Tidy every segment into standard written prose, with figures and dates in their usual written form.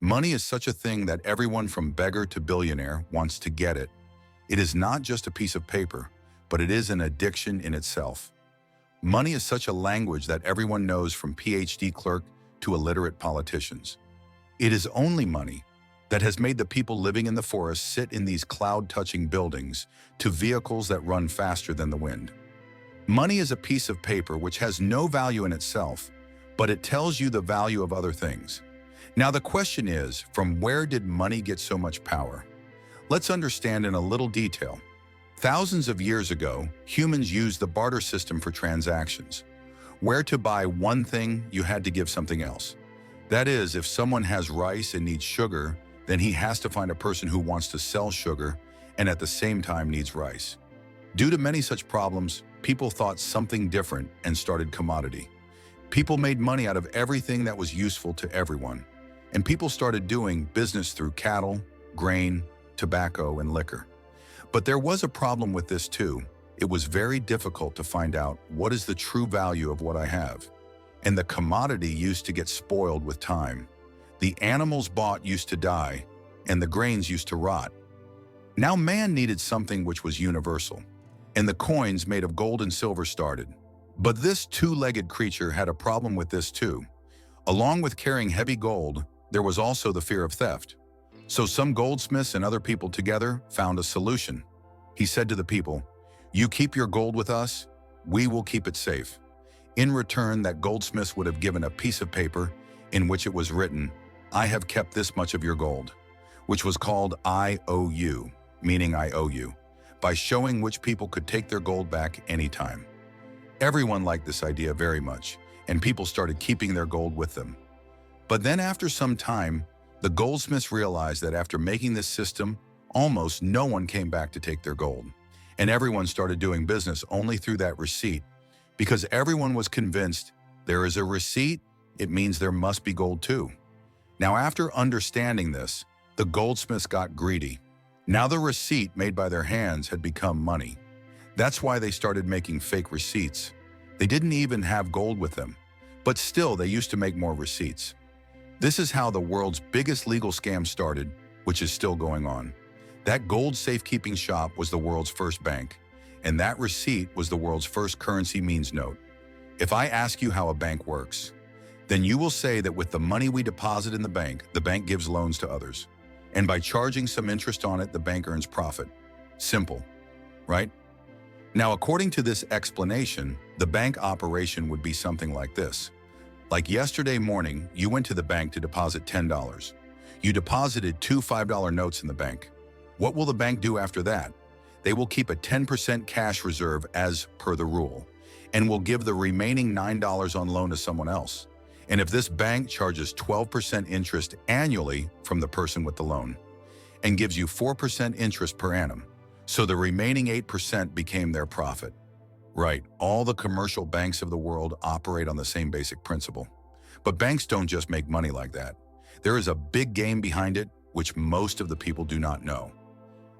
Money is such a thing that everyone from beggar to billionaire wants to get it. It is not just a piece of paper, but it is an addiction in itself. Money is such a language that everyone knows, from PhD clerk to illiterate politicians. It is only money that has made the people living in the forest sit in these cloud-touching buildings to vehicles that run faster than the wind. Money is a piece of paper which has no value in itself, but it tells you the value of other things. Now the question is, from where did money get so much power? Let's understand in a little detail. Thousands of years ago, humans used the barter system for transactions. Where to buy one thing, you had to give something else. That is, if someone has rice and needs sugar, then he has to find a person who wants to sell sugar and at the same time needs rice. Due to many such problems, people thought something different and started commodity. People made money out of everything that was useful to everyone, and people started doing business through cattle, grain, tobacco, and liquor. But there was a problem with this too. It was very difficult to find out what is the true value of what I have. And the commodity used to get spoiled with time. The animals bought used to die, and the grains used to rot. Now man needed something which was universal, and the coins made of gold and silver started. But this two-legged creature had a problem with this too. Along with carrying heavy gold, there was also the fear of theft. So some goldsmiths and other people together found a solution. He said to the people, "You keep your gold with us, we will keep it safe." In return, that goldsmith would have given a piece of paper in which it was written, "I have kept this much of your gold," which was called I owe you, meaning I owe you, by showing which people could take their gold back anytime. Everyone liked this idea very much, and people started keeping their gold with them. But then after some time, the goldsmiths realized that after making this system, almost no one came back to take their gold. And everyone started doing business only through that receipt, because everyone was convinced there is a receipt, it means there must be gold too. Now after understanding this, the goldsmiths got greedy. Now the receipt made by their hands had become money. That's why they started making fake receipts. They didn't even have gold with them, but still they used to make more receipts. This is how the world's biggest legal scam started, which is still going on. That gold safekeeping shop was the world's first bank, and that receipt was the world's first currency means note. If I ask you how a bank works, then you will say that with the money we deposit in the bank gives loans to others. And by charging some interest on it, the bank earns profit. Simple, right? Now, according to this explanation, the bank operation would be something like this. Like yesterday morning, you went to the bank to deposit $10. You deposited two $5 notes in the bank. What will the bank do after that? They will keep a 10% cash reserve as per the rule, and will give the remaining $9 on loan to someone else. And if this bank charges 12% interest annually from the person with the loan, and gives you 4% interest per annum, so the remaining 8% became their profit. Right, all the commercial banks of the world operate on the same basic principle. But banks don't just make money like that. There is a big game behind it, which most of the people do not know.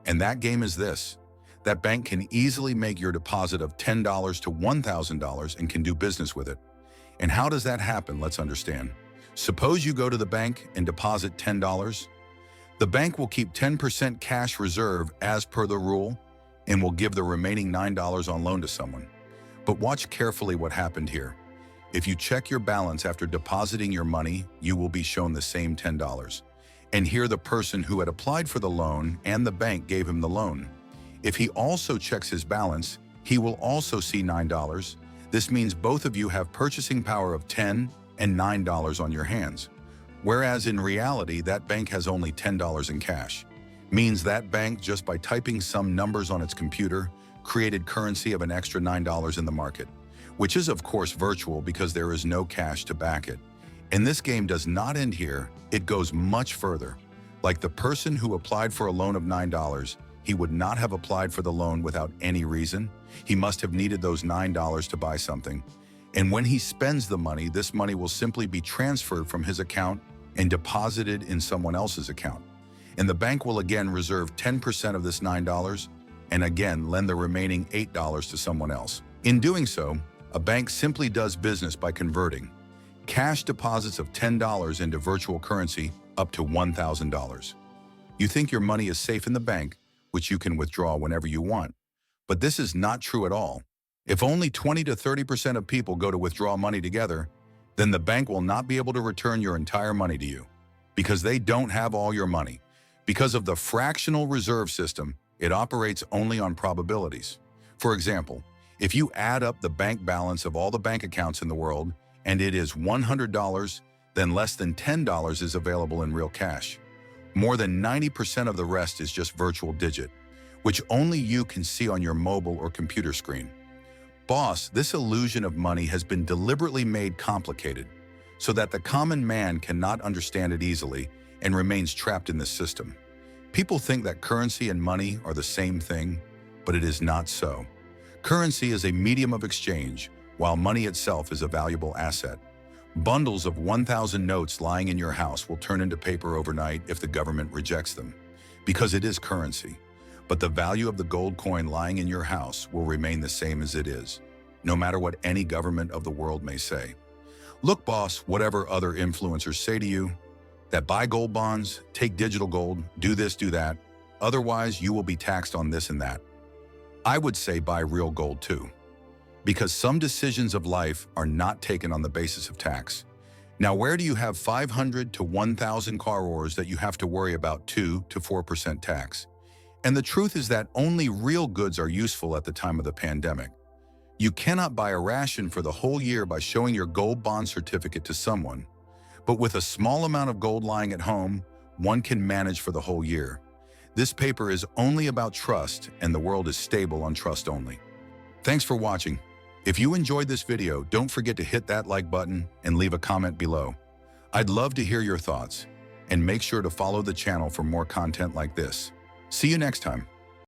And that game is this. That bank can easily make your deposit of $10 to $1,000 and can do business with it. And how does that happen? Let's understand. Suppose you go to the bank and deposit $10. The bank will keep 10% cash reserve as per the rule, and will give the remaining $9 on loan to someone. But watch carefully what happened here. If you check your balance after depositing your money, you will be shown the same $10. And here the person who had applied for the loan and the bank gave him the loan. If he also checks his balance, he will also see $9. This means both of you have purchasing power of $10 and $9 on your hands. Whereas in reality, that bank has only $10 in cash. Means that bank, just by typing some numbers on its computer, created currency of an extra $9 in the market, which is of course virtual because there is no cash to back it. And this game does not end here, it goes much further. Like the person who applied for a loan of $9, he would not have applied for the loan without any reason. He must have needed those $9 to buy something. And when he spends the money, this money will simply be transferred from his account and deposited in someone else's account. And the bank will again reserve 10% of this $9 and again lend the remaining $8 to someone else. In doing so, a bank simply does business by converting cash deposits of $10 into virtual currency up to $1,000. You think your money is safe in the bank, which you can withdraw whenever you want. But this is not true at all. If only 20 to 30% of people go to withdraw money together, then the bank will not be able to return your entire money to you because they don't have all your money. Because of the fractional reserve system, it operates only on probabilities. For example, if you add up the bank balance of all the bank accounts in the world and it is $100, then less than $10 is available in real cash. More than 90% of the rest is just virtual digit, which only you can see on your mobile or computer screen. Boss, this illusion of money has been deliberately made complicated so that the common man cannot understand it easily and remains trapped in the system. People think that currency and money are the same thing, but it is not so. Currency is a medium of exchange, while money itself is a valuable asset. Bundles of 1,000 notes lying in your house will turn into paper overnight if the government rejects them, because it is currency. But the value of the gold coin lying in your house will remain the same as it is, no matter what any government of the world may say. Look, boss, whatever other influencers say to you, that buy gold bonds, take digital gold, do this, do that, otherwise you will be taxed on this and that. I would say buy real gold too, because some decisions of life are not taken on the basis of tax. Now, where do you have 500 to 1,000 borrowers that you have to worry about 2 to 4% tax? And the truth is that only real goods are useful at the time of the pandemic. You cannot buy a ration for the whole year by showing your gold bond certificate to someone. But with a small amount of gold lying at home, one can manage for the whole year. This paper is only about trust, and the world is stable on trust only. Thanks for watching. If you enjoyed this video, don't forget to hit that like button and leave a comment below. I'd love to hear your thoughts, and make sure to follow the channel for more content like this. See you next time.